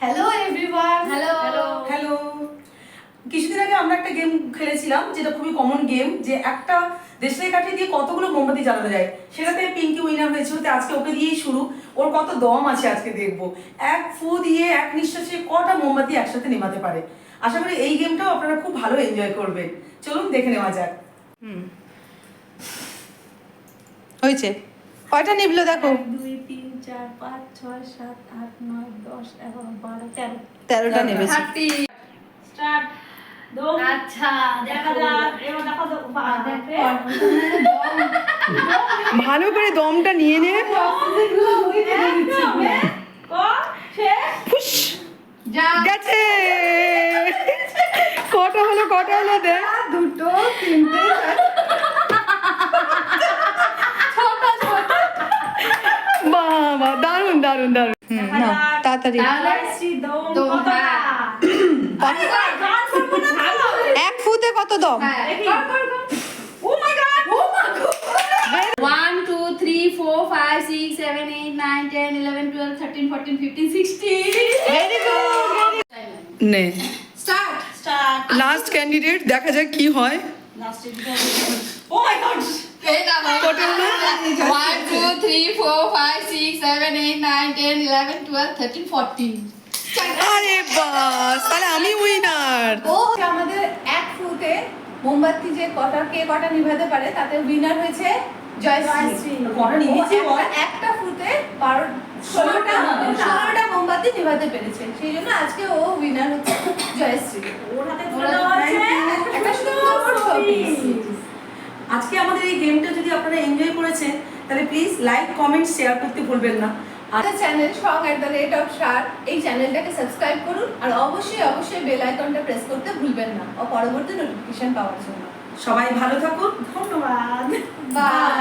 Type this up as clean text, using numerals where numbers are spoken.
Hello everyone. Hello. কিছুদিন আগে আমরা একটা গেম খেলেছিলাম, যেটা খুবই কমন গেম, যে একটা দেশলাই কাঠি দিয়ে কতগুলো মোমবাতি জ্বালানো যায়। সেটাতে পিঙ্কি উইনার হয়েছিল। তো আজকে ওকে দিয়েই শুরু। ওর কত দম আছে আজকে দেখবো। এক ফু দিয়ে এক নিঃশ্বাসে কটা মোমবাতি একসাথে নেভাতে পারে। আশা করি এই গেমটাও আপনারা খুব ভালো এনজয় করবেন। চলুন দেখে নেওয়া যাক। হয়েছে, কয়টা নিবলো দেখো? 2 3 4 5 6 7 8 9 10 11 12 13 13টা নেবেছে। স্টার্ট। আচ্ছা দেখা যাক, এবার দেখা যাক। ভালো করে দমটা নিয়ে নে। ফুস গেছে। কটা হলো দেখ? দুটো, তিনটে, বাবা দারুন দারুন দারুন। নাও তাড়াতাড়ি। এক ফুতে কত দম? 1 2 3 4 5 6 7 8 9 10 11 12 13 14 15 16 ভেরি গুড। নে স্টার্ট। লাস্ট ক্যান্ডিডেট, দেখা যাক কি হয়। ও মাই গড! কত হলো? 1 2 3 4 5 6 7 8 9 10 11 12 13 14 আরে বাস, তাহলে আমি উইনার। ও আমাদের এক ফুতে মোমবাতি যে কটা নিভাতে পারে তাতে উইনার হয়েছে জয়শ্রী। কটা নিভিয়েছে বল? একটা ফুতে 16টা মোমবাতি নিভাতে পেরেছে, সেই জন্য আজকে ও উইনার হচ্ছে জয়শ্রী। একটা সুন্দর ছবি। আজকে আমাদের এই গেমটা যদি আপনারা এনজয় করেছেন, তাহলে প্লিজ লাইক কমেন্ট শেয়ার করতে ভুলবেন না। আমাদের চ্যানেল song@the_rate_of_sharp এই চ্যানেলটাকে সাবস্ক্রাইব করুন, আর অবশ্যই বেল আইকনটা প্রেস করতে ভুলবেন না ও পরবর্তী নোটিফিকেশন পাওয়ার জন্য। সবাই ভালো থাকুন। ধন্যবাদ। বাই।